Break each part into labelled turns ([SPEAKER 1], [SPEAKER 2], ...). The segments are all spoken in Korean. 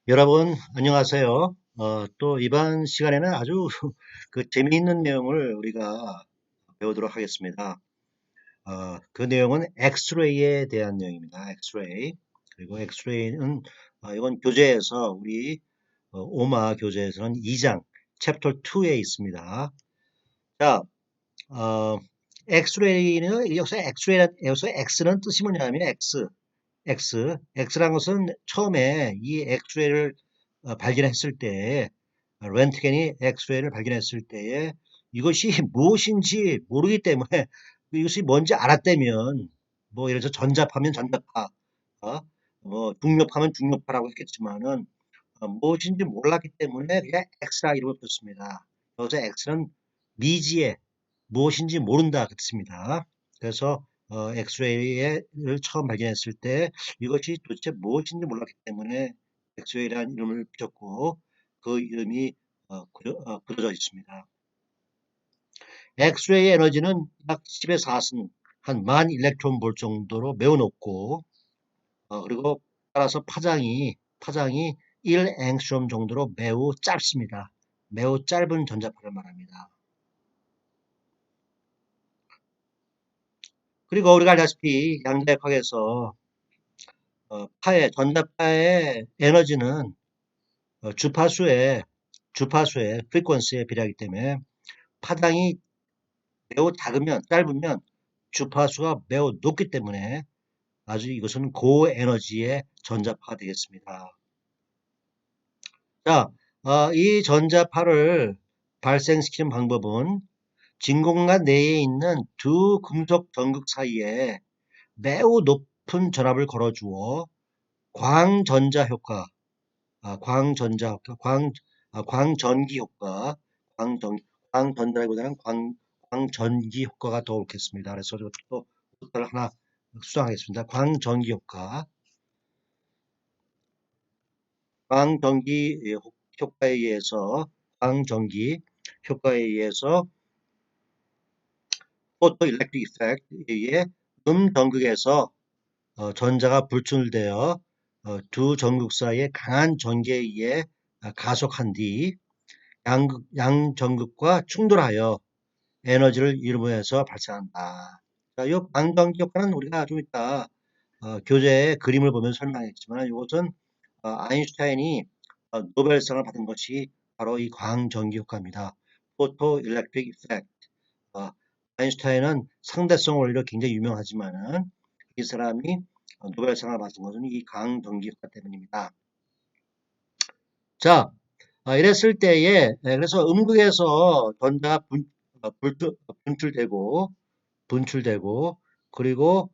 [SPEAKER 1] 여러분, 안녕하세요. 또 이번 시간에는 아주 그 재미있는 내용을 우리가 배우도록 하겠습니다. 그 내용은 엑스레이에 대한 내용입니다. 엑스레이. 그리고 엑스레이는 이건 교재에서 우리 오마 교재에서는 2장 챕터 2에 있습니다. 자, 어, 엑스레이는 여기서 X는 뜻이 뭐냐면 X라는 것은 처음에 이 엑스레이를 발견했을 때, 렌트겐이 엑스레이를 발견했을 때에 이것이 무엇인지 모르기 때문에 이것이 뭔지 알았다면, 뭐 예를 들어서 전자파면 전자파, 어? 뭐 중력파면 중력파라고 했겠지만은 무엇인지 몰랐기 때문에 그냥 X라 이름을 붙였습니다. 여기서 X는 미지의 무엇인지 모른다 그 뜻입니다. 그래서 엑스레이를 처음 발견했을 때 이것이 도대체 무엇인지 몰랐기 때문에 엑스레이라는 이름을 붙였고 그 이름이 그려져 있습니다. 엑스레이 에너지는 약 10의 4승, 한 10,000일렉트론 볼 정도로 매우 높고 그리고 따라서 파장이 1앵스트롬 정도로 매우 짧습니다. 매우 짧은 전자파를 말합니다. 그리고 우리가 알다시피 양자역학에서 전자파의 에너지는 주파수의 프리퀀시에 비례하기 때문에 파장이 매우 짧으면 주파수가 매우 높기 때문에 아주 이것은 고에너지의 전자파가 되겠습니다. 자, 이 전자파를 발생시키는 방법은 진공관 내에 있는 두 금속 전극 사이에 매우 높은 전압을 걸어주어 광전자 효과, 광전자 효과, 광전기 효과, 광전달보다는 광전기 효과가 더 옳겠습니다. 그래서 또 효과를 하나 수정하겠습니다. 광전기 효과, 광전기 효과에 의해서, 광전기 효과에 의해서 포토일렉트릭 이펙트에 의해 전극에서 전자가 불출되어 두 전극 사이의 강한 전기에 의해 가속한 뒤 양전극과 충돌하여 에너지를 일으키면서 발생한다. 자, 이 광전기 효과는 우리가 좀 이따 교재의 그림을 보면 설명하겠지만 이것은 아인슈타인이 노벨상을 받은 것이 바로 이 광전기 효과입니다. 포토 일렉트릭 이펙트. 아인슈타인은 상대성 원리로 굉장히 유명하지만은 이 사람이 노벨상을 받은 것은 이 광전기 효과 때문입니다. 자, 이랬을 때에 그래서 음극에서 전자가 분출되고 그리고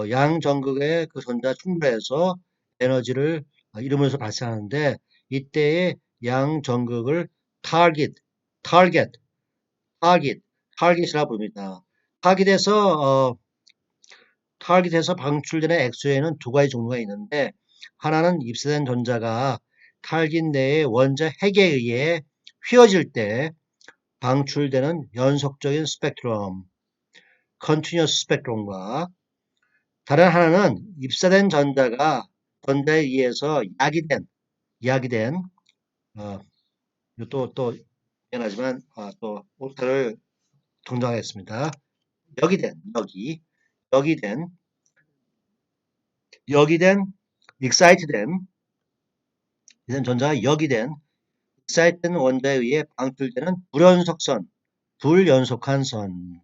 [SPEAKER 1] 양전극의 그 전자 충돌해서 에너지를 이루면서 발생하는데 이때의 양전극을 타깃, 타겟, 타깃이라고 부릅니다. 타깃에서 타깃에서 방출되는 엑스레이는 두 가지 종류가 있는데 하나는 입수된 전자가 타깃 내의 원자 핵에 의해 휘어질 때 방출되는 연속적인 스펙트럼, 컨티뉴어스 스펙트럼과 다른 하나는 입사된 전자에 의해서 야기된 어, 또 미안하지만 또 오타를 정정하겠습니다. 여기된 여기된 익사이트된 이런 전자가 여기된 익사이트된 원자에 의해 방출되는 불연속한 선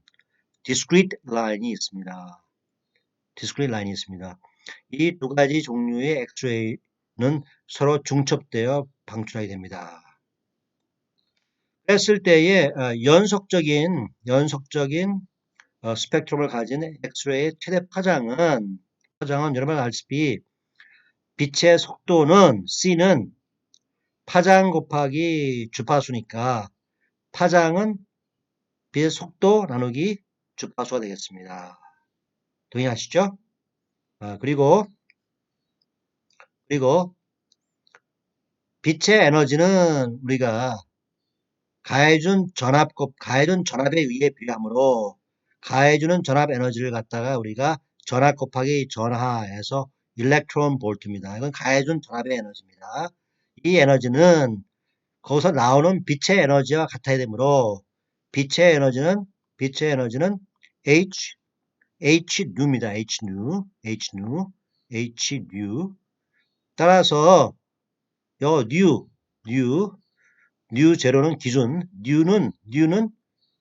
[SPEAKER 1] discrete line이 있습니다. 이 두 가지 종류의 엑스레이는 서로 중첩되어 방출하게 됩니다. 그랬을 때에 연속적인 스펙트럼을 가진 엑스레이의 최대 파장은 여러분 알다시피 빛의 속도는 C는 파장 곱하기 주파수니까 파장은 빛의 속도 나누기 주파수가 되겠습니다. 동의하시죠? 그리고 빛의 에너지는 우리가 가해준 전압에 의해 비례하므로 가해주는 전압 에너지를 갖다가 우리가 전압 곱하기 전하해서 일렉트론 볼트입니다. 이건 가해준 전압의 에너지입니다. 이 에너지는 거기서 나오는 빛의 에너지와 같아야 되므로 빛의 에너지는 H H 누입니다. H 누 H 누 따라서 요 뉴 뉴 제로는 기준 뉴는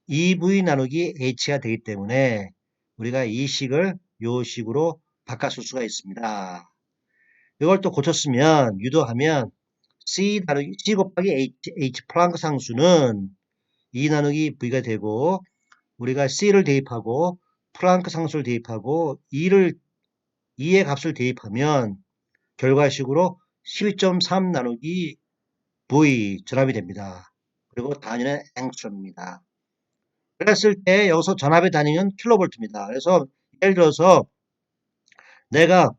[SPEAKER 1] EV 나누기 H가 되기 때문에 우리가 이 식을 요 식으로 바꿔 쓸 수가 있습니다. 이걸 또 고쳤으면 유도하면 C 곱하기 H 플랑크 상수는 2 나누기 V가 되고 우리가 C를 대입하고 플랑크 상수를 대입하고 2의 값을 대입하면 결과식으로 12.3 나누기 V 전압이 됩니다. 그리고 단위는 앵스트롬입니다. 그랬을 때 여기서 전압의 단위는 킬로볼트입니다. 그래서 예를 들어서 내가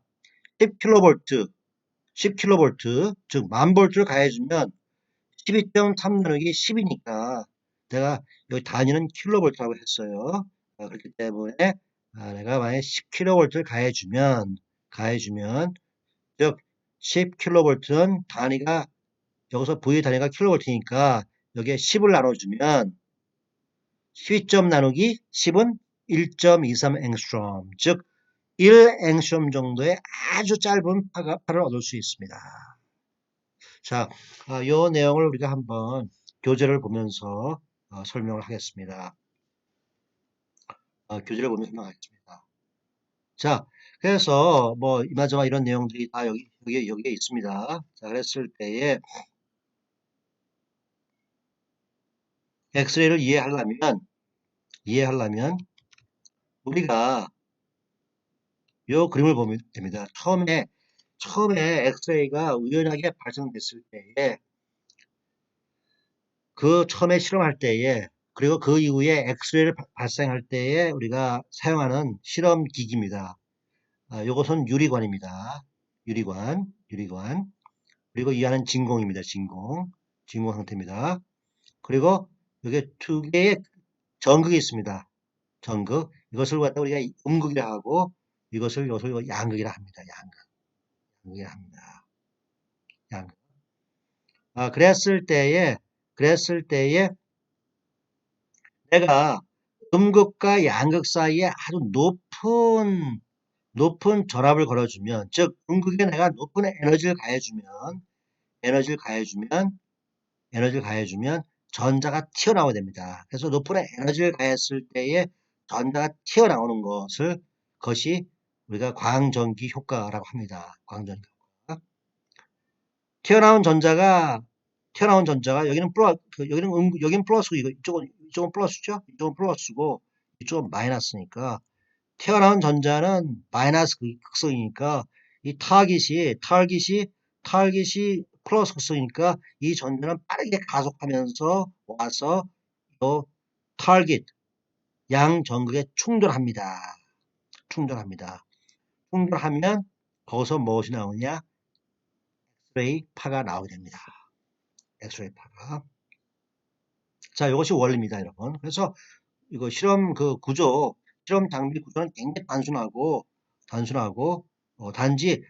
[SPEAKER 1] 10킬로볼트, 10킬로볼트, 즉 만볼트를 가해주면 12.3 나누기 10이니까 내가 여기 단위는 킬로볼트라고 했어요. 그렇기 때문에 내가 만약에 10킬로볼트를 가해주면 즉 10킬로볼트는 단위가 여기서 V의 단위가 킬로볼트니까 여기에 10을 나눠주면 12점 나누기 10은 1.23 앵스트롬 즉 1 앵스트롬 정도의 아주 짧은 파를 얻을 수 있습니다. 자, 이 내용을 우리가 한번 교재를 보면서 설명을 하겠습니다. 교재를 보면서 설명하겠습니다. 자, 그래서 뭐 이마저마 이런 내용들이 다 여기에 있습니다. 자, 그랬을 때에 엑스레이를 이해하려면 우리가 이 그림을 보면 됩니다. 처음에 엑스레이가 우연하게 발생됐을 때에 그 처음에 실험할 때에 그리고 그 이후에 엑스레이를 발생할 때에 우리가 사용하는 실험 기기입니다. 이것은 유리관입니다. 유리관. 그리고 이 안은 진공입니다. 진공 상태입니다. 그리고 여기 두 개의 전극이 있습니다. 전극. 이것을 갖다 우리가 음극이라 하고 이것을 양극이라 합니다. 양극이라 합니다. 양극. 그랬을 때에 내가 음극과 양극 사이에 아주 높은 전압을 걸어주면, 즉, 음극에 내가 높은 에너지를 가해주면, 전자가 튀어나오게 됩니다. 그래서 높은 에너지를 가했을 때에 전자가 튀어나오는 것이 우리가 광전기 효과라고 합니다. 광전기 효과. 튀어나온 전자가 여기는 플러스고 이쪽은 플러스죠. 이쪽은 플러스고 이쪽은 마이너스니까 튀어나온 전자는 마이너스 극성이니까 이 타깃이 플러스 극성이니까 이 전자는 빠르게 가속하면서 와서 이 타깃 양전극에 충돌합니다. 충돌하면 거기서 무엇이 나오냐? 엑스레이 파가 나오게 됩니다. 엑스레이 파가. 자, 이것이 원리입니다, 여러분. 그래서 이거 실험 장비 구조는 굉장히 단순하고 단지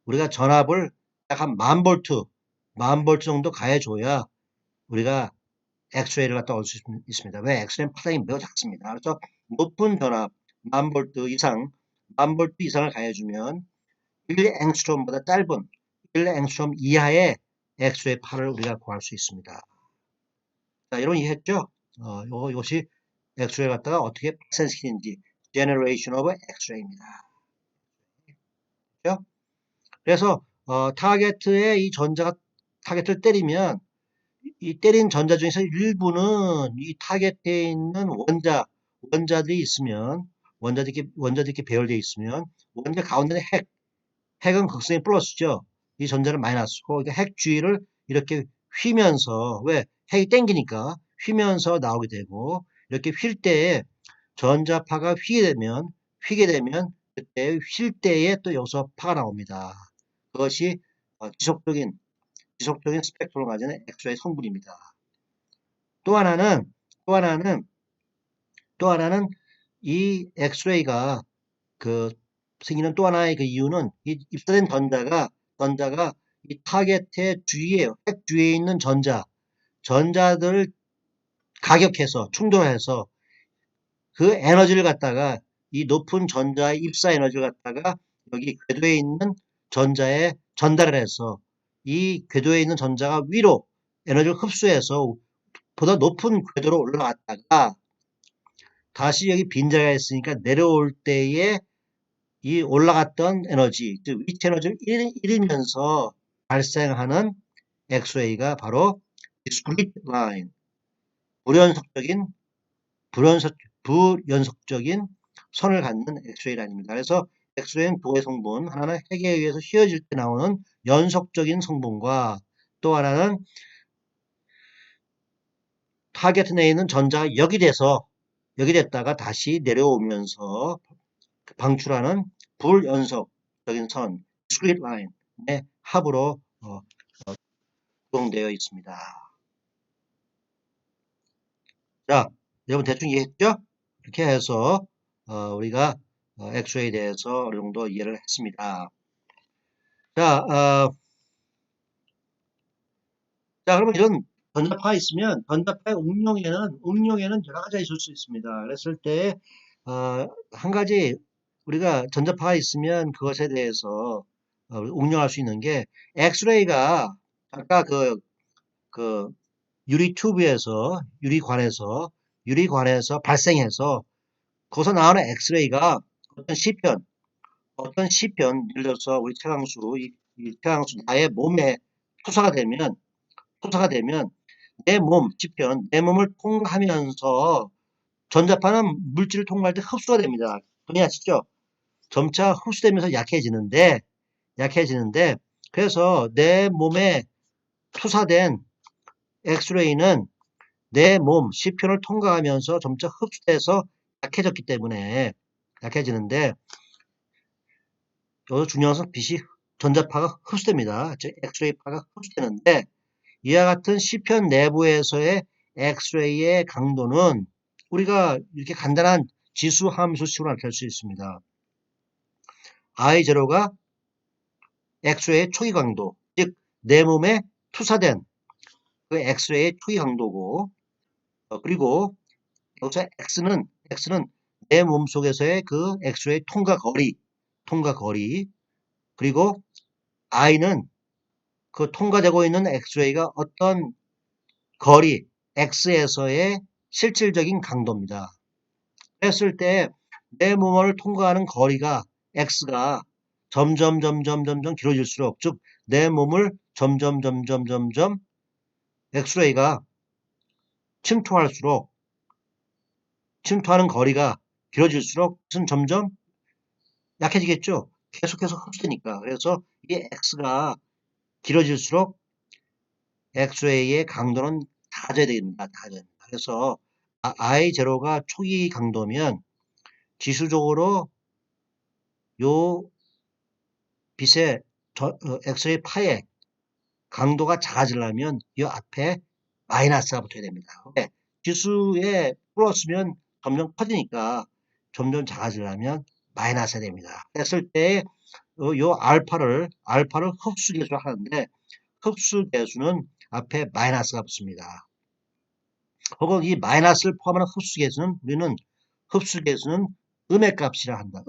[SPEAKER 1] 우리가 전압을 약 한 만 볼트 정도 가해줘야 우리가 엑스레이를 갖다 얻을 수 있습니다. 왜? 엑스레이는 파장이 매우 작습니다. 그래서 높은 전압 만 볼트 이상을 가해주면 1 앵스트롬보다 짧은 1 앵스트롬 이하의 엑스레이 파를 우리가 구할 수 있습니다. 자, 이런 이해했죠? 이것이 엑스레이 갖다가 어떻게 발생시키는지 Generation of X-ray입니다. 그렇죠? 그래서 타겟에 이 전자가 타겟을 때리면 이 때린 전자 중에서 일부는 이 타겟에 있는 원자들이 있으면 원자들이 배열되어 있으면 원자 가운데는 핵은 극성이 플러스죠. 이 전자는 마이너스고 핵 주위를 이렇게 휘면서 왜 핵이 땡기니까 휘면서 나오게 되고 이렇게 휠 때에 전자파가 휘게 되면 그때 휠 때에 또 여기서 파가 나옵니다. 그것이 지속적인 스펙트럼을 가지는 엑스레이 성분입니다. 또 하나는 이 엑스레이가 그 생기는 또 하나의 그 이유는 이 입사된 전자가 이 타겟의 주위에, 핵 주위에 있는 전자들을 가격해서, 충돌해서 그 에너지를 갖다가 이 높은 전자의 입사 에너지를 갖다가 여기 궤도에 있는 전자에 전달을 해서 이 궤도에 있는 전자가 위로 에너지를 흡수해서 보다 높은 궤도로 올라갔다가 다시 여기 빈자리가 있으니까 내려올 때에 이 올라갔던 에너지, 즉 위치 에너지를 잃으면서 발생하는 엑스레이가 바로 discrete line, 불연속적인 불연속, 불연속적인 선을 갖는 엑스레이 라인입니다. 그래서 엑스레이는 두 개의 성분, 하나는 핵에 의해서 휘어질 때 나오는 연속적인 성분과 또 하나는 타겟 내에 있는 전자가 역이됐다가 다시 내려오면서 방출하는 불연속적인 선, discrete line의 합으로 구성되어 있습니다. 자, 여러분 대충 이해했죠? 이렇게 해서 우리가 엑스레이에 대해서 어느 정도 이해를 했습니다. 자, 그러면 이런 전자파가 있으면 전자파의 응용에는 여러 가지가 있을 수 있습니다. 그랬을 때 한 가지 우리가 전자파가 있으면 그것에 대해서 응용할 수 있는 게 엑스레이가 아까 그 유리관에서 발생해서 거기서 나오는 엑스레이가 어떤 시편, 예를 들어서 우리 이 최강수 나의 몸에 투사가 되면 내 몸을 통과하면서 전자파는 물질을 통과할 때 흡수가 됩니다. 동의하시죠? 점차 흡수되면서 약해지는데, 그래서 내 몸에 투사된 엑스레이는 내 몸, 시편을 통과하면서 점차 흡수돼서 약해졌기 때문에 약해지는데, 여기서 중요한 것은 전자파가 흡수됩니다. 즉, 엑스레이파가 흡수되는데, 이와 같은 시편 내부에서의 엑스레이의 강도는 우리가 이렇게 간단한 지수 함수식으로 나타낼 수 있습니다. I0가 엑스레이의 초기 강도, 즉 내 몸에 투사된 그 엑스레이의 초기 강도고, 그리고 여기서 X는 내 몸속에서의 그 엑스레이 통과 거리, 그리고 I는 그 통과되고 있는 엑스레이가 어떤 거리, X에서의 실질적인 강도입니다. 그랬을 때 내 몸을 통과하는 거리가 X가 점점 길어질수록, 즉 내 몸을 점점 엑스레이가 침투할수록, 침투하는 거리가 길어질수록 것은 점점 약해지겠죠. 계속해서 흡수되니까. 그래서 이 X가 길어질수록 엑스레이의 강도는 낮아야 됩니다. 그래서 I0가 초기 강도면 지수적으로 요 빛의 엑스레이 파의 강도가 작아지려면 이 앞에 마이너스가 붙어야 됩니다. 네, 지수에 플러스면 점점 커지니까 점점 작아지려면 마이너스가 됩니다. 그랬을 때 요 알파를 흡수계수로 하는데 흡수계수는 앞에 마이너스가 붙습니다. 혹은 이 마이너스를 포함하는 우리는 흡수계수는 음의 값이라 한다.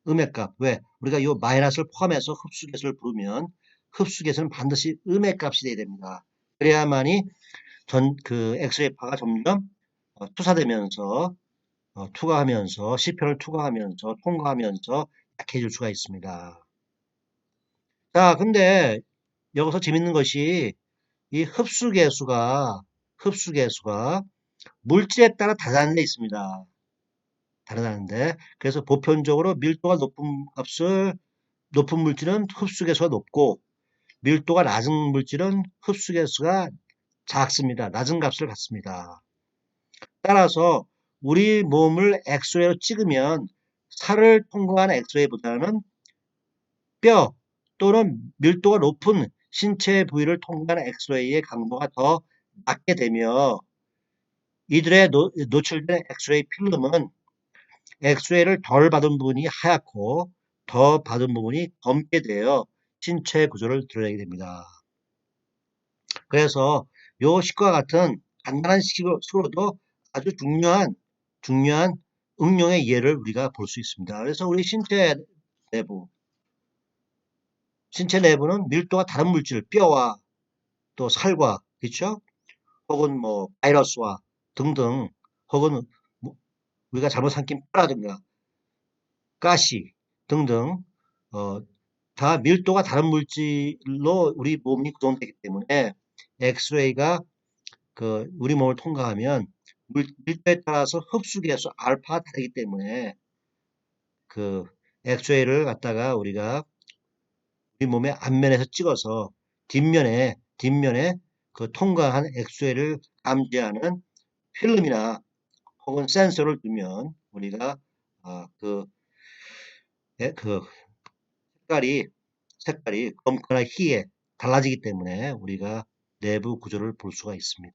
[SPEAKER 1] 음의 값. 왜? 우리가 이 마이너스를 포함해서 흡수계수를 부르면 흡수계수는 반드시 음의 값이 돼야 됩니다. 그래야만이 엑스레이파가 점점 투과하면서 시편을 투과하면서 통과하면서 약해질 수가 있습니다. 자, 근데 여기서 재밌는 것이 이 흡수계수가 물질에 따라 다르다는 데 있습니다. 다르다는데, 그래서 보편적으로 밀도가 높은 물질은 흡수계수가 높고, 밀도가 낮은 물질은 흡수계수가 작습니다. 낮은 값을 갖습니다. 따라서 우리 몸을 엑스레이로 찍으면 살을 통과하는 엑스레이보다는 뼈 또는 밀도가 높은 신체 부위를 통과하는 엑스레이의 강도가 더 낮게 되며, 이들의 노출된 엑스레이 필름은 엑스레이를 덜 받은 부분이 하얗고 더 받은 부분이 검게 되어 신체 구조를 드러내게 됩니다. 그래서 요 식과 같은 간단한 식으로도 아주 중요한 응용의 예를 우리가 볼 수 있습니다. 그래서 우리 신체 내부는 밀도가 다른 물질, 뼈와 또 살과, 그렇죠? 혹은 뭐 바이러스와 등등, 혹은 뭐 우리가 잘못 삼킨 뼈라든가 가시 등등, 어, 다 밀도가 다른 물질로 우리 몸이 구성되기 때문에 엑스레이가 우리 몸을 통과하면 밀도에 따라서 흡수계수 알파가 다르기 때문에 그 엑스레이를 갖다가 우리가 우리 몸의 앞면에서 찍어서 뒷면에 통과한 엑스레이를 감지하는 필름이나 혹은 센서를 두면 우리가 아, 그 색깔이 검거나 희에 달라지기 때문에 우리가 내부 구조를 볼 수가 있습니다.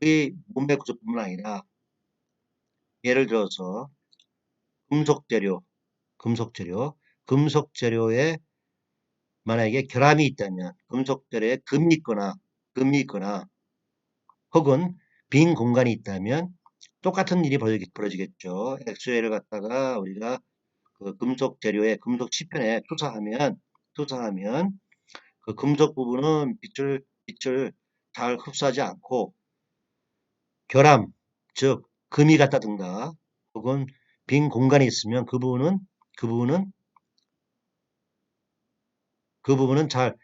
[SPEAKER 1] 우리 몸의 구조뿐만 아니라 예를 들어서 금속 재료, 금속 재료에 만약에 결함이 있다면 금속 재료에 금이 있거나 혹은 빈 공간이 있다면 똑같은 일이 벌어지겠죠. 엑스레이를 갖다가 우리가 그 금속 재료의 금속 치편에 투사하면 그 금속 부분은 빛을 잘 흡수하지 않고 결함, 즉 금이 같다든가 혹은 빈 공간이 있으면 그 부분은 잘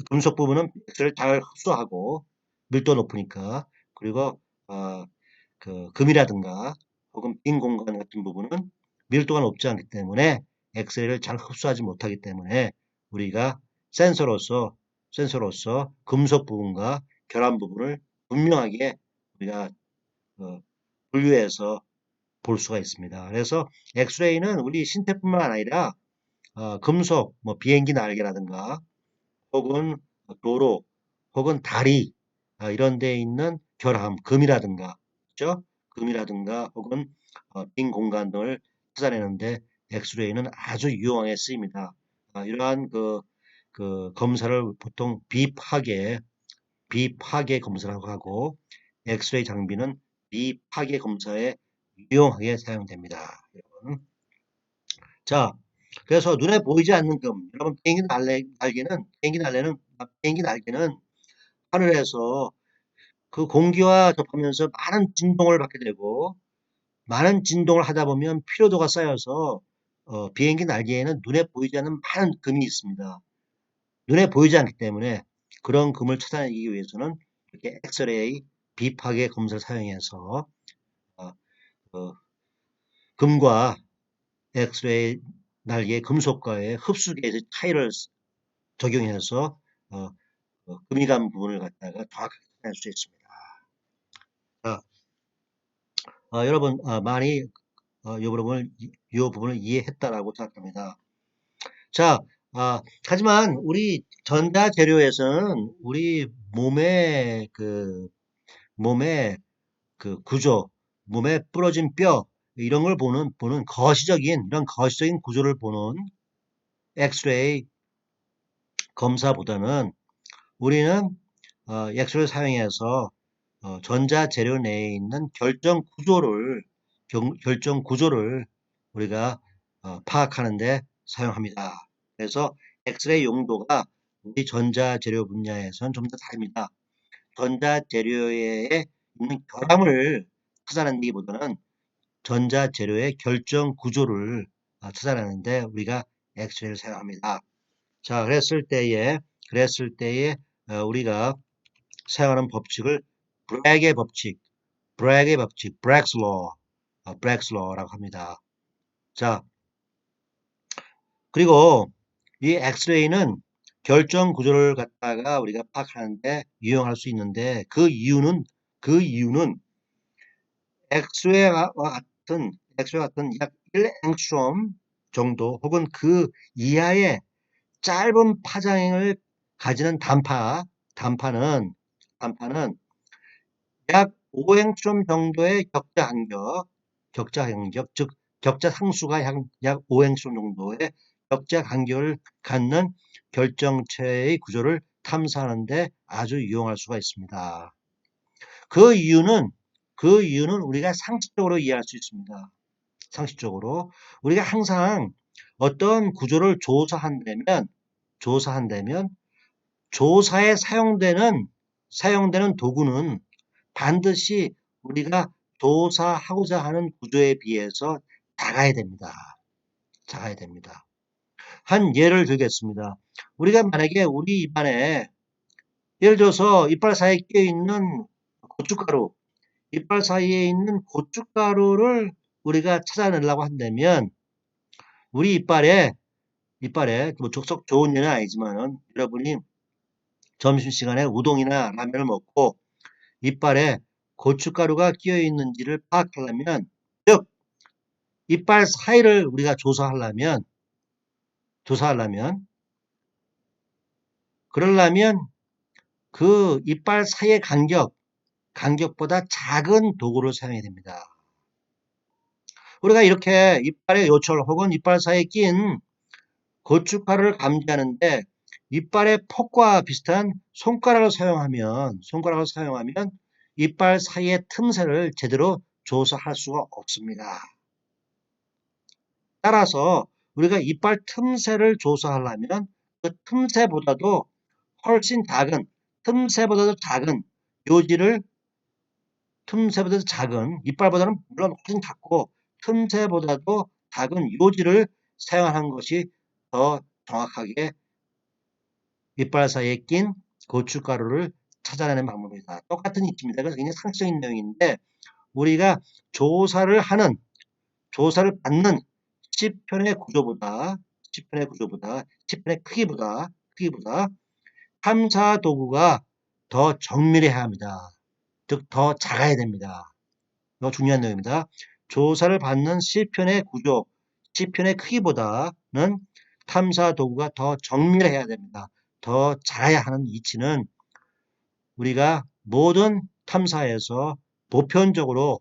[SPEAKER 1] 금속 부분은 빛을 잘 흡수하고 밀도 높으니까 그리고 금이라든가 혹은 빈 공간 같은 부분은 밀도가 높지 않기 때문에 엑스레이를 잘 흡수하지 못하기 때문에 우리가 센서로서 금속 부분과 결함 부분을 분명하게 우리가 어, 분류해서 볼 수가 있습니다. 그래서 엑스레이는 우리 신체뿐만 아니라 금속, 뭐 비행기 날개라든가 혹은 도로 혹은 다리 이런 데 있는 결함, 금이라든가 그죠? 금이라든가 혹은 빈 공간 등을 찾아내는데 엑스레이는 아주 유용하게 쓰입니다. 이러한 검사를 보통 비파괴 검사라고 하고 엑스레이 장비는 비파괴 검사에 유용하게 사용됩니다. 여러분. 자, 그래서 눈에 보이지 않는 여러분 비행기 날개는 하늘에서 그 공기와 접하면서 많은 진동을 받게 되고 많은 진동을 하다 보면 피로도가 쌓여서 비행기 날개에는 눈에 보이지 않는 많은 금이 있습니다. 눈에 보이지 않기 때문에 그런 금을 찾아내기 위해서는 이렇게 엑스레이 비파괴 검사를 사용해서 어, 어, 금과 엑스레이 날개 금속과의 흡수계의 차이를 적용해서 어, 금이 간 부분을 갖다가 정확하게 찾아낼 수 있습니다. 자, 여러분 많이 이 부분을 이해했다라고 생각합니다. 자, 하지만 우리 전자재료에서는 우리 몸의 구조, 몸에 부러진 뼈 이런 걸 보는 이런 거시적인 구조를 보는 엑스레이 검사보다는 우리는 엑스레이를 사용해서 전자 재료 내에 있는 결정 구조를 우리가 파악하는 데 사용합니다. 그래서 엑스레이 용도가 우리 전자 재료 분야에서는 좀 더 다릅니다. 전자 재료에 있는 결함을 찾아내기보다는 전자 재료의 결정 구조를 찾아내는데 우리가 엑스레이를 사용합니다. 자, 그랬을 때에 우리가 사용하는 법칙을 브래그의 법칙, 브렉스 로, 브렉스 로라고 합니다. 자, 그리고 이 엑스레이는 결정 구조를 갖다가 우리가 파악하는데 유용할 수 있는데 그 이유는 엑스레이와 같은 약 1앵스트롬 정도 혹은 그 이하의 짧은 파장을 가지는 단파는 약 5앵스트롬 정도의 격자 간격, 즉 격자 상수가 약 5행성 정도의 격자 간격을 갖는 결정체의 구조를 탐사하는 데 아주 유용할 수가 있습니다. 그 이유는 우리가 상식적으로 이해할 수 있습니다. 상식적으로 우리가 항상 어떤 구조를 조사한다면 조사에 사용되는 도구는 반드시 우리가 조사하고자 하는 구조에 비해서 작아야 됩니다. 작아야 됩니다. 한 예를 들겠습니다. 우리가 만약에 우리 입안에 예를 들어서 이빨 사이에 끼어 있는 고춧가루, 이빨 사이에 있는 고춧가루를 우리가 찾아내려고 한다면 우리 이빨에 뭐 썩 좋은 예는 아니지만은 여러분이 점심시간에 우동이나 라면을 먹고 이빨에 고춧가루가 끼어 있는지를 파악하려면, 즉 이빨 사이를 우리가 조사하려면 그러려면 그 이빨 사이의 간격보다 작은 도구를 사용해야 됩니다. 우리가 이렇게 이빨의 요철 혹은 이빨 사이에 낀 고춧가루를 감지하는데 이빨의 폭과 비슷한 손가락을 사용하면 이빨 사이의 틈새를 제대로 조사할 수가 없습니다. 따라서 우리가 이빨 틈새를 조사하려면 그 훨씬 틈새보다도 작은 요지를 이빨보다는 물론 훨씬 작고 틈새보다도 작은 요지를 사용하는 것이 더 정확하게 이빨 사이에 낀 고춧가루를 찾아내는 방법입니다. 똑같은 이치입니다. 그래서 굉장히 상식적인 내용인데 우리가 조사를 받는 시편의 구조보다 시편의 크기보다 탐사 도구가 더 정밀해야 합니다. 즉 더 작아야 됩니다. 이거 중요한 내용입니다. 조사를 받는 시편의 크기보다는 탐사 도구가 더 정밀해야 됩니다. 더 작아야 하는 이치는 우리가 모든 탐사에서 보편적으로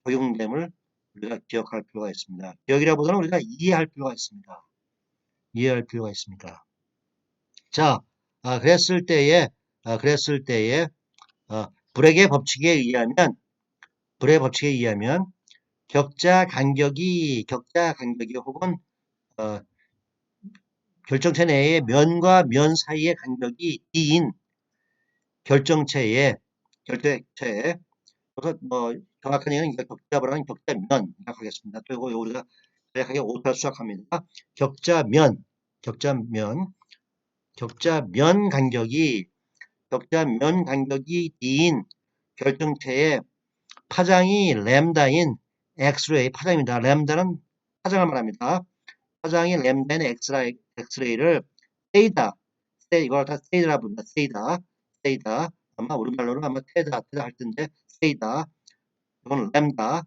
[SPEAKER 1] 적용됨을 우리가 기억할 필요가 있습니다. 기억이라보다는 우리가 이해할 필요가 있습니다. 자, 그랬을 때에 브렉의 법칙에 의하면 격자 간격이 혹은 결정체 내의 면과 면 사이의 간격이 D인 결정체에 그래서 뭐 정확한 얘기는 격자보다는 격자면 하겠습니다. 그리고 우리가 간략하게 오타를 수학합니다. 격자면 간격이 D인 결정체의 파장이 램다인 엑스레이 파장입니다. 램다는 파장을 말합니다. 파장이 램다인 엑스레이를 세이다 이걸 다 세이다라 부릅니다. 세이다 아마 우리말로는 아마 테다 할 텐데 세이다 이건 램다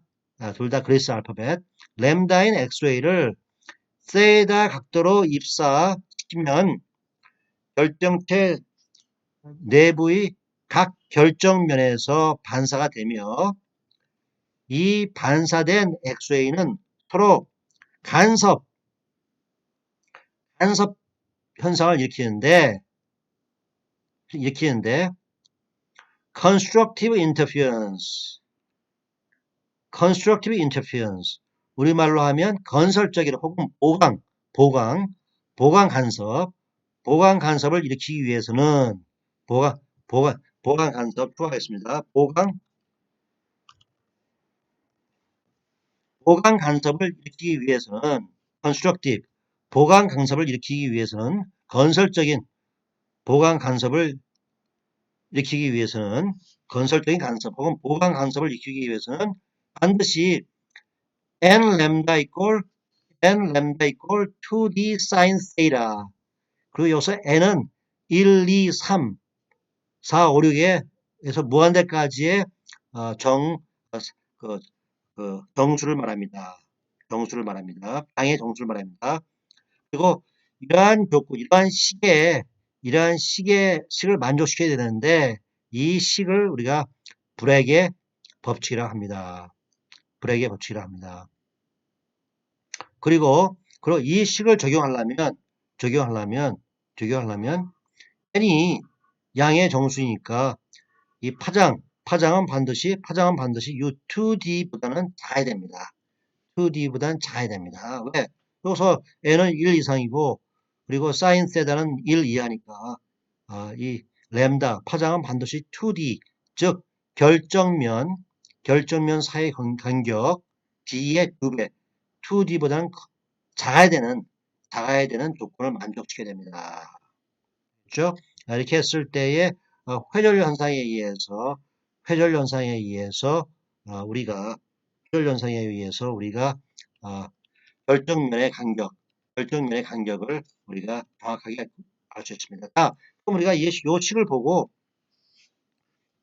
[SPEAKER 1] 둘 다 그리스 알파벳 램다인 엑스레이를 세이다 각도로 입사시키면 결정체 내부의 각 결정면에서 반사가 되며 이 반사된 엑스레이는 서로 간섭 현상을 일으키는데 constructive interference 우리말로 하면 건설적인 혹은 보강 간섭을 일으키기 위해서는 보강 간섭 추가하겠습니다. 보강 간섭을 일으키기 위해서는 건설적인 간섭 혹은 보강 간섭을 일으키기 위해서는 반드시 n 램다 equal 2d sin theta 그리고 여기서 n은 1, 2, 3, 4, 5, 6에서 무한대까지의 정수를 말합니다. 방의 정수를 말합니다. 그리고 이러한 식을 만족시켜야 되는데 이 식을 우리가 브렉의 법칙이라고 합니다. 브렉의 법칙이라 합니다. 그리고 이 식을 적용하려면 n이 양의 정수이니까 이 파장은 반드시 이 2D보다는 작아야 됩니다. 2D보다는 작아야 됩니다. 왜? 여기서 n은 1 이상이고 그리고 사인 세타는 1 이하니까 이 램다 파장은 반드시 2D 즉 결정면 사이 간격 D의 2배 2D보다는 작아야 되는 조건을 만족시켜야 됩니다. 그렇죠? 이렇게 했을 때에 회절 현상에 의해서 우리가 어, 결정면의 간격을 우리가 정확하게 알 수 있습니다. 자, 그럼 우리가 이 식을 보고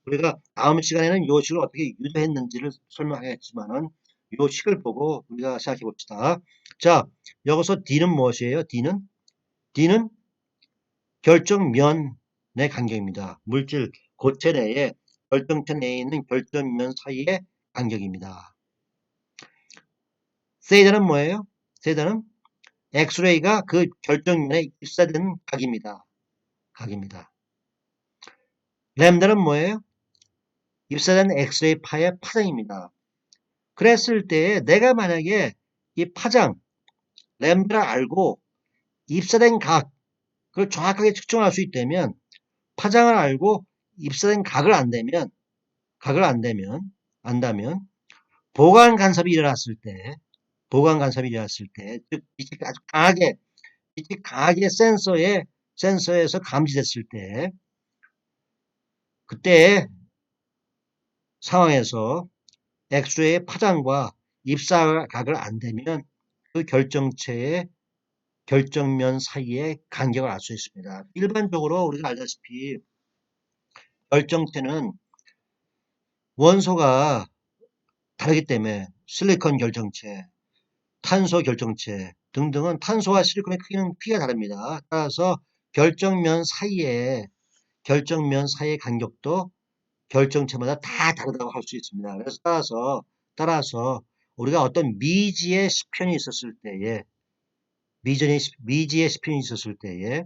[SPEAKER 1] 우리가 다음 시간에는 이 식을 어떻게 유도했는지를 설명하겠지만은 이 식을 보고 우리가 생각해 봅시다. 자, 여기서 D는 무엇이에요? D는 결정면의 간격입니다. 물질 고체 내에 결정체 내에 있는 결정면 사이의 간격입니다. 세이다는 뭐예요? 세이다는 엑스레이가 그 결정면에 입사되는 각입니다. 램다는 뭐예요? 입사된 엑스레이 파의 파장입니다. 그랬을 때 내가 만약에 이 파장, 램다를 알고 입사된 각을 정확하게 측정할 수 있다면 파장을 알고 입사된 각을 안다면 보관 간섭이 일어났을 때, 즉 빛이 강하게 센서에서 감지됐을 때, 그때 상황에서 엑스레이의 파장과 입사각을 안되면 그 결정체의 결정면 사이의 간격을 알 수 있습니다. 일반적으로 우리가 알다시피 결정체는 원소가 다르기 때문에 실리콘 결정체, 탄소 결정체 등등은 탄소와 실리콘의 크기가 다릅니다. 따라서 결정면 사이의 간격도 결정체마다 다 다르다고 할 수 있습니다. 그래서 따라서 우리가 어떤 미지의 시편이 있었을 때에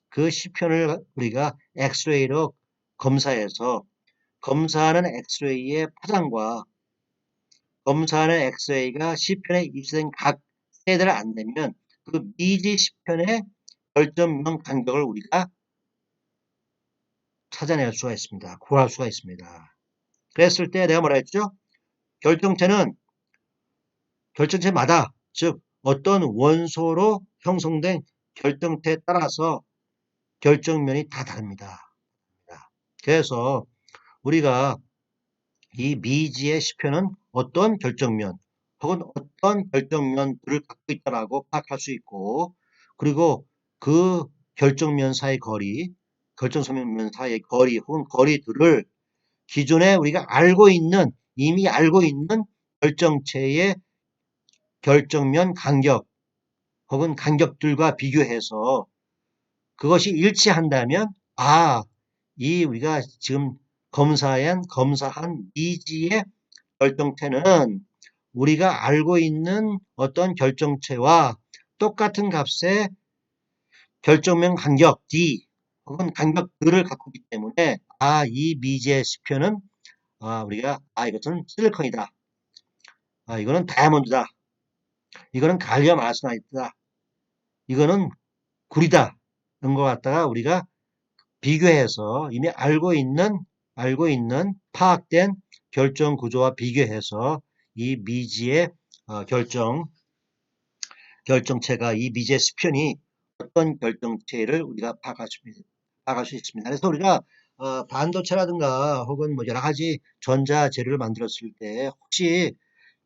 [SPEAKER 1] 그 시편을 우리가 엑스레이로 검사해서 검사하는 엑스레이의 파장과 검사하는 엑스레이가 시편에 입수된 각 세대를 안 내면 그 미지 시편의 결정면 간격을 우리가 찾아낼 수가 있습니다. 구할 수가 있습니다. 그랬을 때 내가 뭐라 했죠? 결정체마다 즉 어떤 원소로 형성된 결정체에 따라서 결정면이 다 다릅니다. 그래서 우리가 이 미지의 시편은 어떤 결정면 혹은 어떤 결정면들을 갖고 있다라고 파악할 수 있고 그리고 그 결정면 사이의 거리 혹은 거리들을 기존에 우리가 이미 알고 있는 결정체의 결정면 간격 혹은 간격들과 비교해서 그것이 일치한다면 이 우리가 지금 검사한 미지의 결정체는 우리가 알고 있는 어떤 결정체와 똑같은 값의 결정면 간격 D 혹은 간격들을 갖고 있기 때문에 이 미지의 시표는 우리가 이것은 실리콘이다. 이거는 다이아몬드다. 이거는 갈리움 아르세나이트다. 이거는 구리다. 이런 거 갖다가 우리가 비교해서 이미 알고 있는 파악된 결정 구조와 비교해서 이 미지의 결정체가 이 미지의 수편이 어떤 결정체를 우리가 파악할 수 있습니다. 그래서 우리가 반도체라든가 혹은 뭐 여러 가지 전자 재료를 만들었을 때 혹시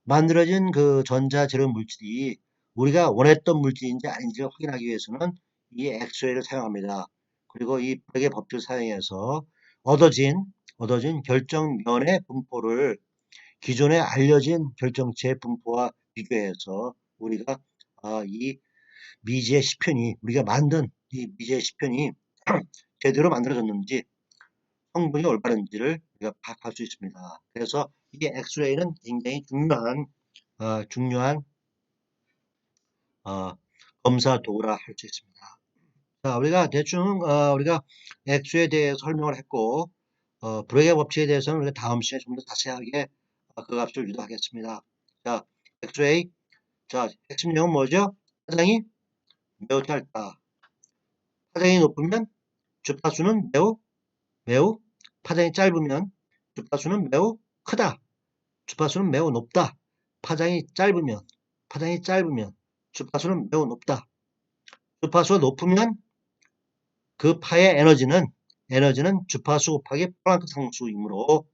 [SPEAKER 1] 만들어진 그 전자 재료 물질이 우리가 원했던 물질인지 아닌지를 확인하기 위해서는 이 엑스레이를 사용합니다. 그리고 이 브렉의 법칙을 사용해서 얻어진 결정면의 분포를 기존에 알려진 결정체의 분포와 비교해서 우리가 이 미지의 시편이 우리가 만든 이 미지의 시편이 제대로 만들어졌는지 성분이 올바른지를 우리가 파악할 수 있습니다. 그래서 이게 엑스레이는 굉장히 중요한 중요한 어, 검사 도구라 할 수 있습니다. 자, 우리가 대충 우리가 액수에 대해서 설명을 했고 브레이크의 법칙에 대해서는 우리가 다음 시간에 좀 더 자세하게 그 값을 유도하겠습니다. 자, 엑스레이. 자, 핵심 내용은 뭐죠? 파장이 매우 짧다. 파장이 높으면 주파수는 매우, 파장이 짧으면 주파수는 매우 크다. 주파수는 매우 높다. 파장이 짧으면, 파장이 짧으면 주파수는 매우 높다. 주파수가 높으면 그 파의 에너지는 주파수 곱하기 플랑크 상수이므로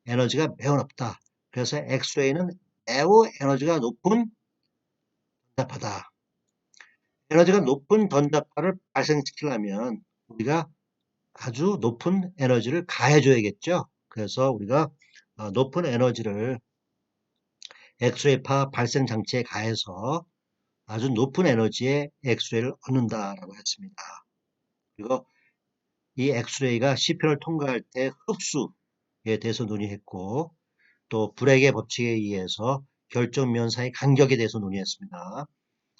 [SPEAKER 1] 에너지가 매우 높다. 그래서 엑스레이는 매우 에너지가 높은 전자파다. 에너지가 높은 전자파를 발생시키려면 우리가 아주 높은 에너지를 가해줘야겠죠. 그래서 우리가 높은 에너지를 엑스레이파 발생 장치에 가해서 아주 높은 에너지의 엑스레이를 얻는다라고 했습니다. 그리고 이 엑스레이가 C편을 통과할 때 흡수에 대해서 논의했고 또 브렉의 법칙에 의해서 결정면 사이 간격에 대해서 논의했습니다.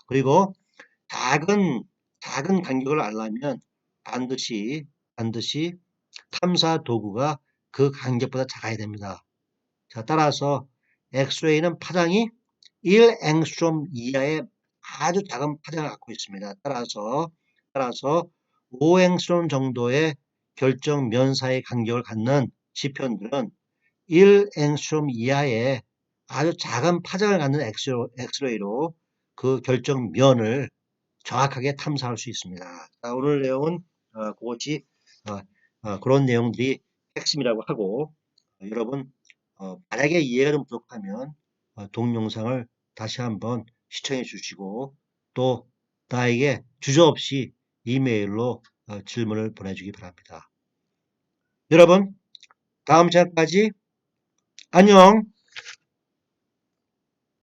[SPEAKER 1] 그리고 작은 간격을 알려면 반드시 탐사 도구가 그 간격보다 작아야 됩니다. 자, 따라서 엑스레이는 파장이 1앵스트롬 이하의 아주 작은 파장을 갖고 있습니다. 따라서 5앵스트롬 정도의 결정 면사의 간격을 갖는 시편들은 1앵스트롬 이하의 아주 작은 파장을 갖는 엑스레이로 그 결정 면을 정확하게 탐사할 수 있습니다. 자, 오늘 내용은 그것이 그런 내용들이 핵심이라고 하고 여러분 만약에 이해가 좀 부족하면 동영상을 다시 한번 시청해 주시고 또 나에게 주저없이 이메일로 질문을 보내주기 바랍니다. 여러분 다음 시간까지 안녕.